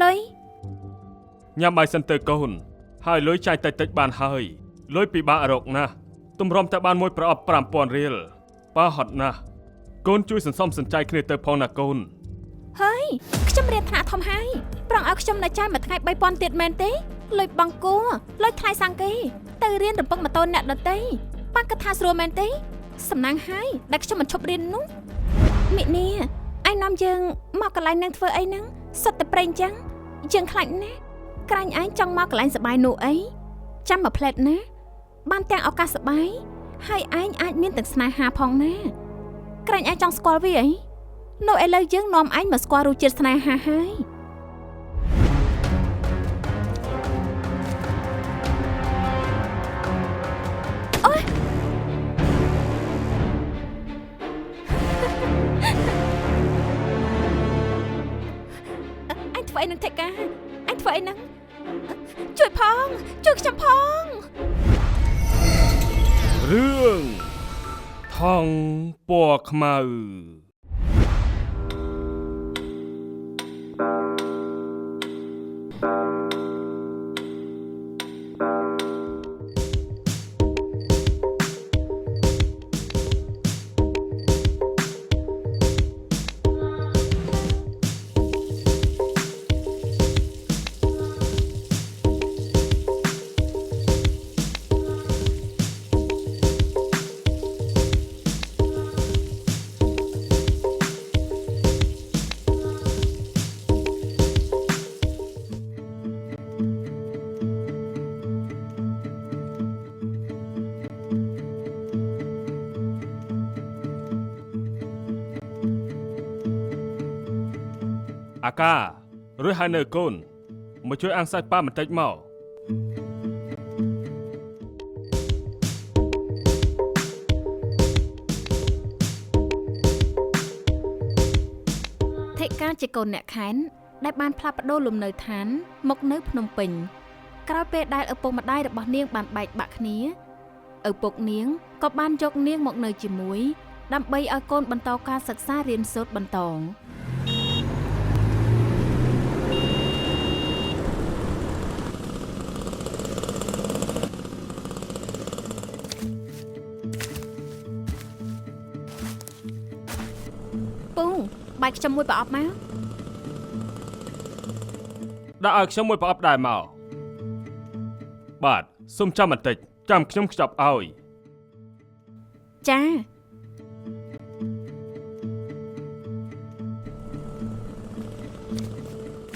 លុយញ៉ាំបាយសិនទៅកូនហើយលុយចាយតិចបានហើយលុយពិបាករកណាស់ទម្រាំតែបានមួយប្រអប់ 5,000 រៀលប៉ាហត់ណាស់កូនជួយសន្សំសំចៃគ្នាទៅផងណាកូនហើយខ្ញុំរៀនថ្នាក់ធំហើយប្រងឲ្យខ្ញុំនៅចាយមួយថ្ងៃ 3,000 ទៀតមែនទេលុយបង្គួរលុយថ្លៃសង្កេទៅរៀនរំពឹងម៉ូតូអ្នកដទៃប៉ាគិតថាស្រួលមែនទេសំណាងហើយដែលខ្ញុំមិនឈប់រៀននោះមីនីឯនាំយើងមកកន្លែងនឹងធ្វើអីហ្នឹងសុទ្ធតែប្រេងចឹងយើងខ្លាចណាស់ក្រាញ់ឯងចង់មកកន្លែងសបាយនោះអីចាំមួយផ្លែតណាបានទាំងឱកាសសបាយហើយឯងអាចមានទាំងស្នេហាផងណាក្រាញ់ឯងចង់ស្គាល់វាអីនោះឥឡូវយើងនាំឯងមកស្គាល់រសជាតិស្នេហាហើយអូយអញធ្វើអីនឹងថេកាអញធ្វើអីនឹងជួយផងជួយខ្ញុំផងរឿងថងពណ៌ខ្មៅអាកាឬហើយនៅកូនមកជួយអាំងសាច់ប៉ាបន្តិចមកថេកាជាកូនអ្នកខែនដែលបានផ្លាស់ប្ដូរលំនៅឋានមកនៅភ្នំពេញក្រោយពេលដែលឪពុកម្ដាយរបស់នាងបានបែកបាក់គ្នាឪពុកនាងក៏បានយកនាងមកនៅជាមួយដើម្បីឲ្យកូនបន្តការសិក្សារៀនសូត្របន្តបាយខ្ញុំមួយប្រអប់មកដាក់ឲ្យខ្ញុំមួយប្រអប់ដែរមកបាទសុំចាំបន្តិចចាំខ្ញុំខ្ចប់ឲ្យចា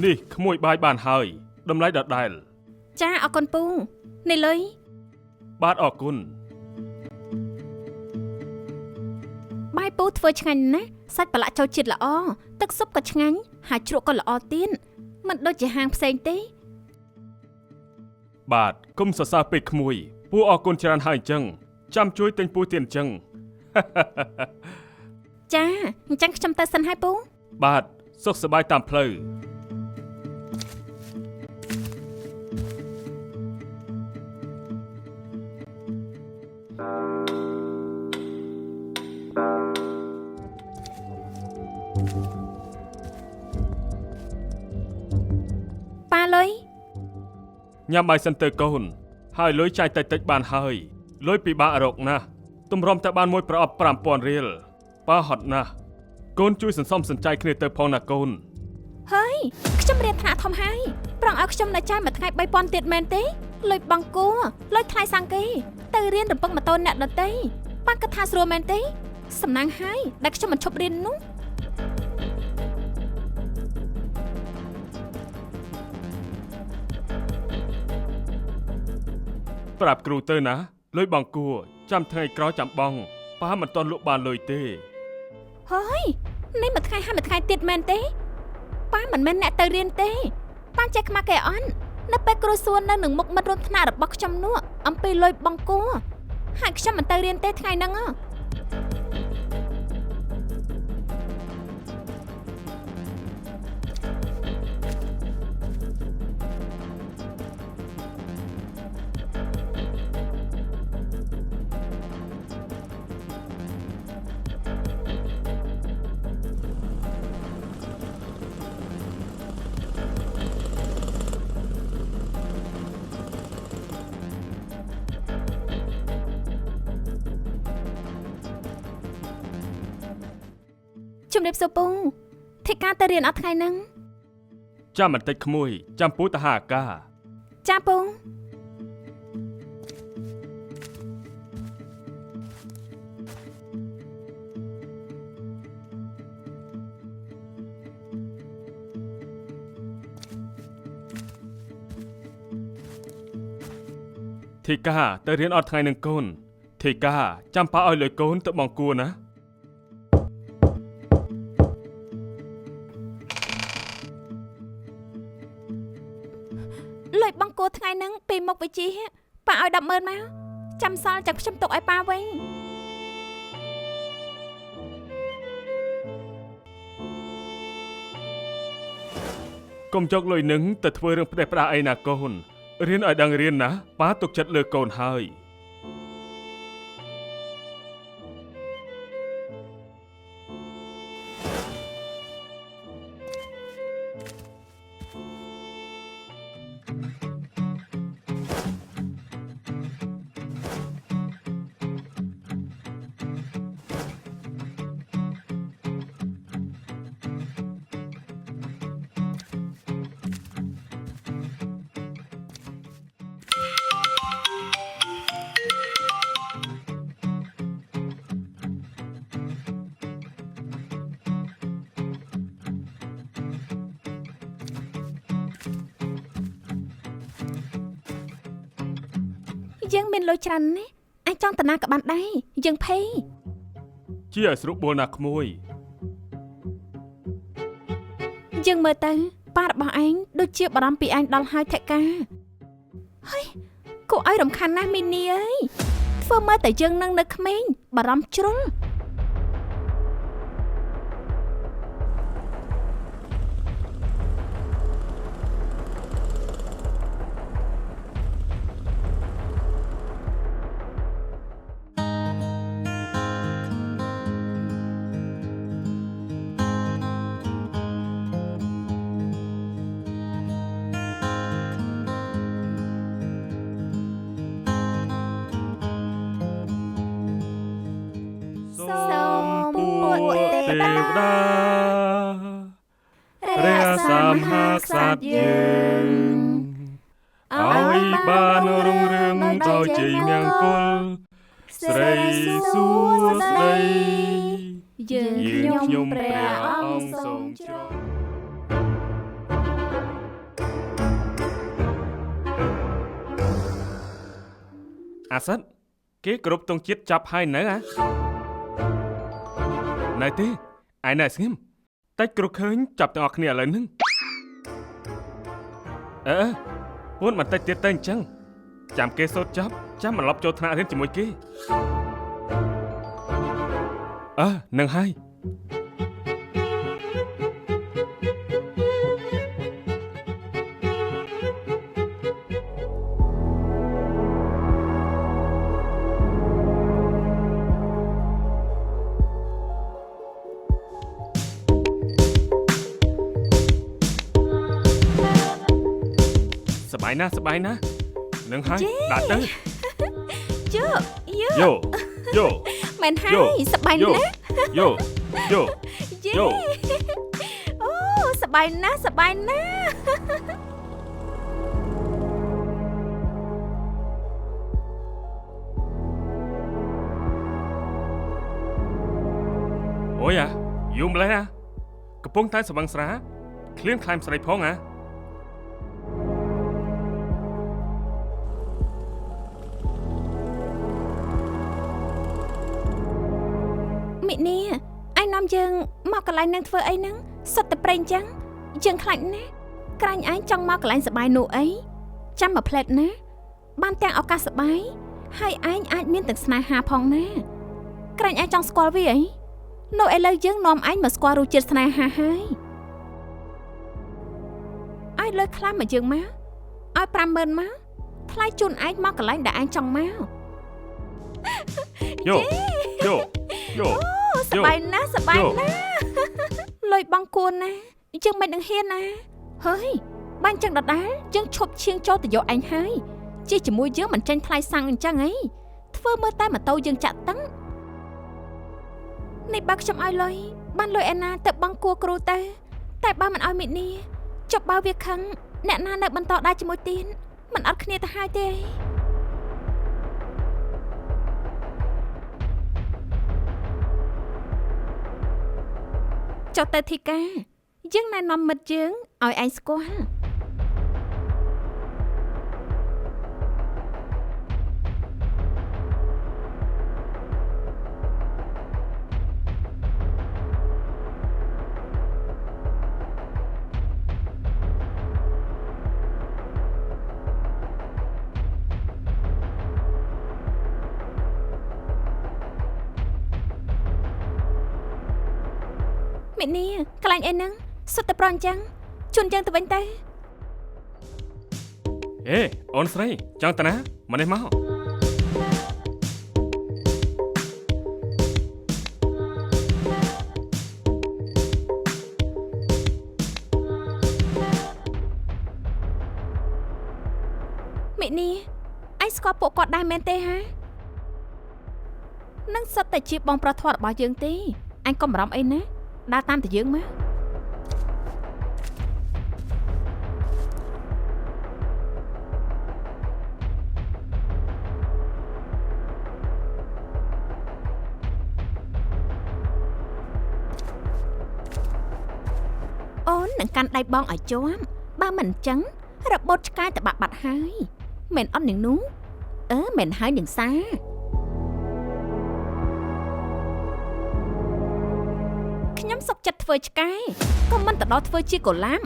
នេះក្មួយបាយបានហើយតម្លៃដដែលចាអរគុណពូនេះលុយបាទអរគុណបាយពូធ្វើឆ្ងាញ់ណាស់សាច់ប្រឡាក់ចូលជាតិល្អទឹកស៊ុបក៏ឆ្ងាញ់ហើយជ្រក់ក៏ល្អទៀតមិនដូចជាហាងផ្សេងទេបាទគុំសរសើរពេកក្មួយពូអរគុណច្រើនហើយអញ្ចឹងចាំជួយទិញពូទៀតអញ្ចឹងចាអញ្ចឹងខ្ញុំទៅសិនហើយពូបាទសុខសប្បាយតាមផ្លូវប៉ាលុយញ៉ាំបាយសិនទៅកូនហើយលុយចាយតិចបានហើយលុយពិបាករកណាស់ទម្រាំតែបានមួយប្រអប់ 5,000 រៀលប៉ាហត់ណាស់កូនជួយសន្សំសំចៃគ្នាទៅផងណាកូនហើយខ្ញុំរៀនថ្នាក់ធំហើយប្រងឲ្យខ្ញុំនៅចាយមួយថ្ងៃ 3,000 ទៀតមែនទេលុយបង្គួរលុយថ្លៃសង្កេទៅរៀនរំពឹងម៉ូតូអ្នកដទៃប៉ាគិតថាស្រួលមែនទេសំណាងហើយដែលខ្ញុំមិនឈប់រៀននោះប្រាប់គ្រូទៅណាលុយបង្គួរចាំថ្ងៃក្រោយចាំបងប៉ាមិនតន់លក់បានលុយទេហើយនេះមួយថ្ងៃហើយមួយថ្ងៃទៀតមែនទេប៉ាមិនមែនអ្នកទៅរៀនទេប៉ាចេះខ្មាស់គេអន់នៅពេលគ្រូសួរនៅនឹងមុខមិត្តរួមថ្នាក់របស់ខ្ញុំនោះអំពីលុយបង្គួរហើយខ្ញុំមិនទៅរៀនទេថ្ងៃហ្នឹង ជំរាបសួរពូធីកាទៅរៀនអត់ថ្ងៃហ្នឹង ចាំបន្តិចក្មួយចាំពូទៅហៅអាកា ចាពូ ធីកាទៅរៀនអត់ថ្ងៃនឹងកូនធីកាចាំប៉ាឲ្យលុយកូនទៅបង្គួរណា លុយបង្គោលថ្ងៃហ្នឹងពីមុខវិជ្ជាប៉ាឲ្យ 100000 មកចាំសល់ចាំខ្ញុំទុកឲ្យប៉ាវិញ កុំយកលុយនឹងទៅធ្វើរឿងផ្ដេសផ្ដាសអីណាកូនរៀនឲ្យដឹងរៀនណាប៉ាទុកចិត្តលើកូនហើយ យើងមានលុយច្រើនណាស់អាចចង់តាណាក៏បានដែរយើងភ័យ ជាឲ្យស្រុកបួលណាក្មួយ យើងមើលទៅប៉ារបស់ឯងដូចជាបារម្ភពីឯងដល់ហើយថេកាហើយគួរឲ្យរំខានណាស់មីនីអើយធ្វើមើលតែយើងនឹងនៅក្មេងបារម្ភជ្រុល សូមពួកទេវតារក្សាមហាក្សត្រយើងឲ្យបានរុងរឿងដោយជ័យមង្គលស្រីសួស្ដី យើងខ្ញុំព្រះអង្គសូមជ្រង អាសិតគេគ្រប់ទងជាតិចាប់ហើយនៅហ៎ណែទេឯណែស្ងៀមតែគ្រប់ឃើញចាប់ទាំងអស់គ្នាឥឡូវហ្នឹងពួនបន្តិចទៀតទៅអញ្ចឹងចាំគេសូត្រចប់ចាំបន្លប់ចូលថ្នាក់រៀនជាមួយគេនឹងហើយ សบายណាស់នឹងហើយដាក់ទៅ យោ មែនហើយសប្បាយណាស់ យោ អូសប្បាយណាស់អូយយូរម្លេះណាកំពុងតែស្វឹងស្រាឃ្លានខ្លាញ់ស្រីផងមីនីឯនាំយើងមកកន្លែងនឹងធ្វើអីហ្នឹងសុទ្ធតែប្រេងចឹងយើងខ្លាចណាស់ក្រាញ់ឯងចង់មកកន្លែងសបាយនោះអីចាំមកផ្លែតណាបានទាំងឱកាសសបាយហើយឯងអាចមានទាំងស្នេហាផងណាក្រាញ់ឯងចង់ស្គាល់វាអីនោះឥឡូវយើងនាំឯងមកស្គាល់រសជាតិស្នេហាហើយឲ្យលើខ្លះមកយើងមកឲ្យ 50000 មកថ្លៃជូនឯងមកកន្លែងដែលឯងចង់មក យោ សប្បាយណាស់លុយបងគួនណាយើងមិននឹងហ៊ានណាហើយបាញ់ចឹងដដែលយើងឈប់ឈៀងចូលទៅយកឯងហើយជិះជាមួយយើងមិនចាញ់ថ្លៃសាំងអញ្ចឹងអីធ្វើមើលតែម៉ូតូយើងចាក់តឹងនេះបើខ្ញុំឲ្យលុយ បានលុយឯណាទៅបង់គួរគ្រូទៅតែបើមិនឲ្យមីនីចុះបើវាខឹងអ្នកណានៅបន្តដែរជាមួយទៀនមិនអត់គ្នាទៅហើយទេចុះទៅធីកាយើងណែនាំមិត្តយើងឲ្យឯងស្គាល់មីនីកន្លែងអីហ្នឹងសុទ្ធតែប្រអញ្ចឹងជូនយើងទៅវិញទៅអេអូនស្រីចង់ទៅណាមកនេះមកមីនីឯងស្គាល់ពួកគាត់ដែរមែនទេហានឹងសុទ្ធតែជាបងប្រុសធាត់របស់យើងទេអញកុំបារម្ភអីណាដើរតាមតែយើងមកអូននឹងកាន់ដៃបងឲ្យជាប់បើមិនអញ្ចឹងរបូតឆ្កែតបាក់បាត់ហើយមែនអត់នាងនោះមែនហើយនាងសាខ្ញុំសុកចិត្តធ្វើឆ្កែក៏មិនទៅដល់ធ្វើជាកូឡាម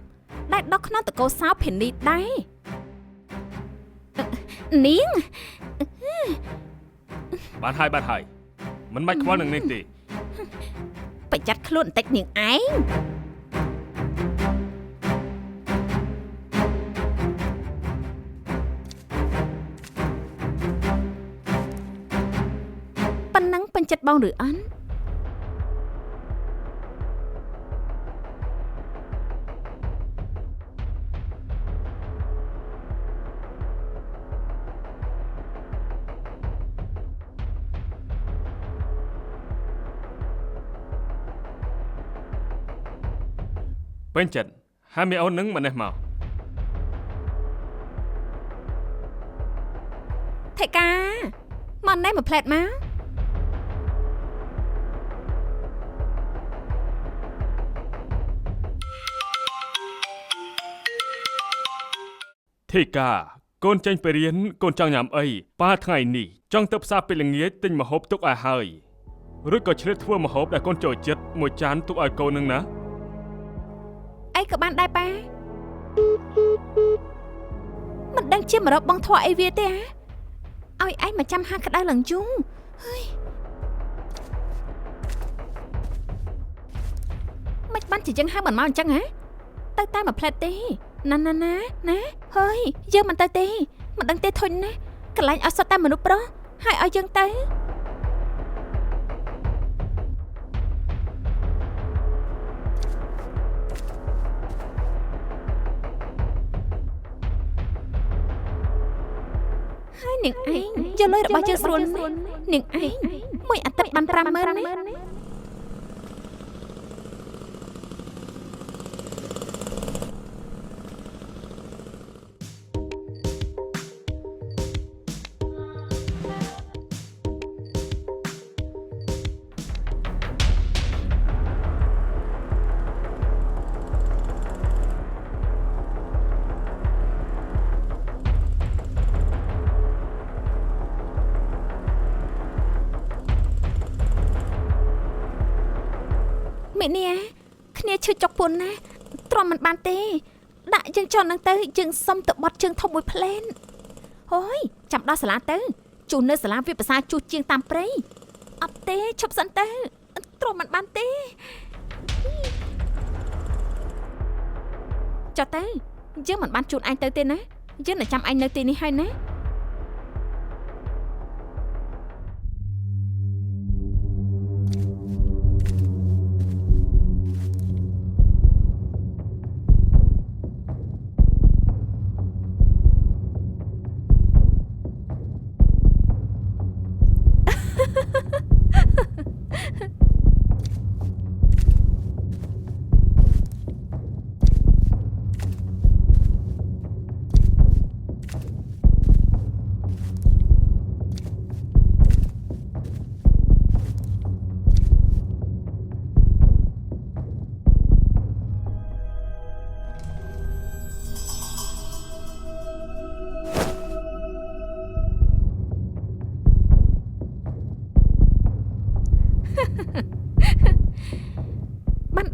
ដែលដកក្នុងតកោសោភានីដែរនាងបានហើយមិនបាច់ខ្វល់នឹងនេះទេប្រយ័ត្នខ្លួនបន្តិចនាងឯងប៉ុណ្ណឹងពេញចិត្តបងឬអត់ពេញចិត្តហើយមីអូននឹងមកនេះមកថៃកាមកនេះមកផ្លែតមកធីកាកូនចេញទៅរៀនកូនចង់ញ៉ាំអីប៉ាថ្ងៃនេះចង់ទៅផ្សារពេលល្ងាចទិញម្ហូបទុកឲ្យហើយឬក៏ឆ្លៀតធ្វើម្ហូបដែលកូនចូលចិត្តមួយចានទុកឲ្យកូននឹងណាអីក៏បានដែរប៉ាមិនដឹងជាមករកបងធွာអីវាទេឲ្យឯងមកចាំហាក្តៅឡើងយូរហើយមិនបានជាយើងហៅមិនមកអញ្ចឹងហ៎ទៅតែមួយផ្លែតទេណាហើយយើងមិនទៅទេមិនដឹងទេធុញណាកន្លែងឲ្យសុទ្ធតែមនុស្សប្រុសហើយឲ្យយើងទៅនាងឯងយកលុយរបស់យើងស្រួលនាងឯងមួយអាទិត្យបាន50000ណាមីនីគ្នាឈឺចុកពុនណាទ្រាំមិនបានទេដាក់យើងចុះនឹងទៅយើងសុំទៅបត់ជើងធំមួយផ្លែនហយចាំដល់សាលាទៅជួនៅសាលាវិភាសាជួជាងតាមព្រៃអត់ទេឈប់សិនទៅទ្រាំមិនបានទេចុះទៅយើងមិនបានជួនឯងទៅទេណាយើងនឹងចាំឯងនៅទីនេះហើយណា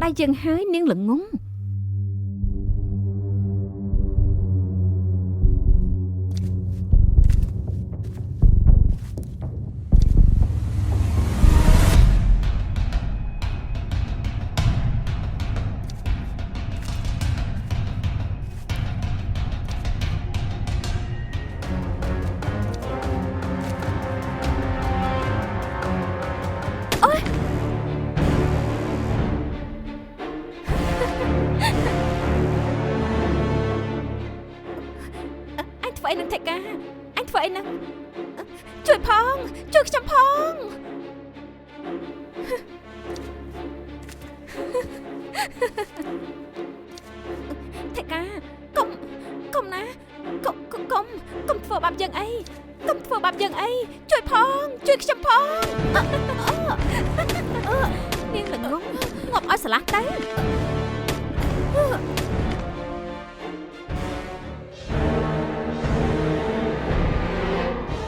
ដៃយើងហើយនាងល្ងងអីនឹងថេកាអញធ្វើអីនឹងជួយផងជួយខ្ញុំផងថេកាកុំណាកុំធ្វើបាបយើងអីកុំធ្វើបាបយើងអីជួយផងជួយខ្ញុំផងនាងល្ងងងាប់ឲ្យស្រឡះទៅ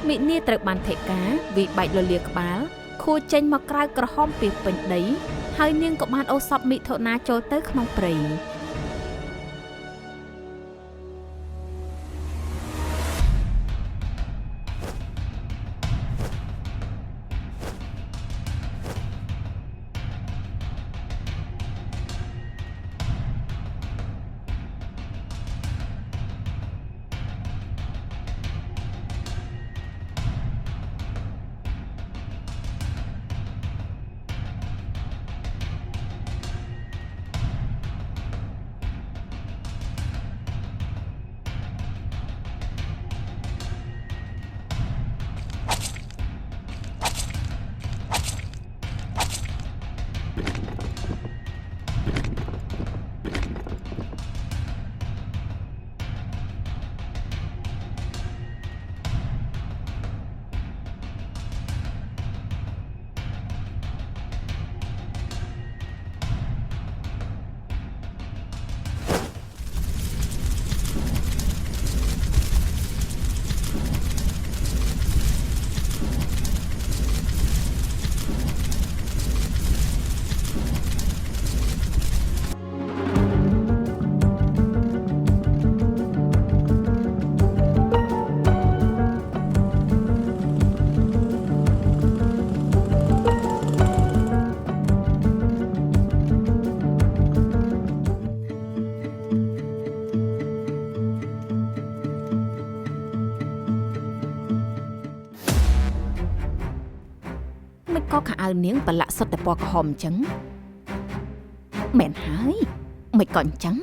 មិនីត្រូវបានថេកាវិបែកលលាក្បាលខួរចេញមកក្រៅក្រហមពីពេញដីហើយនាងក៏បានអូសសពមិថុនាចូលទៅក្នុងព្រៃក៏ខោអាវនាងប្រឡាក់សុទ្ធតែពណ៌ក្រហមអញ្ចឹងមែនហើយមិនក៏អញ្ចឹង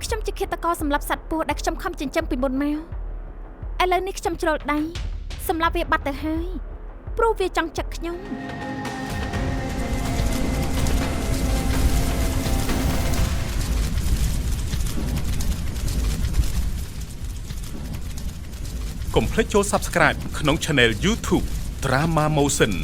ខ្ញុំជាឃាតករសម្រាប់សត្វពស់ដែលខ្ញុំខំចិញ្ចឹមពីមុនមកឥឡូវនេះខ្ញុំជ្រុលដៃសម្រាប់វាបាត់ទៅហើយព្រោះវាចង់ចឹកខ្ញុំកុំភ្លេចចូល Subscribe ក្នុង Channel YouTube Drama Motion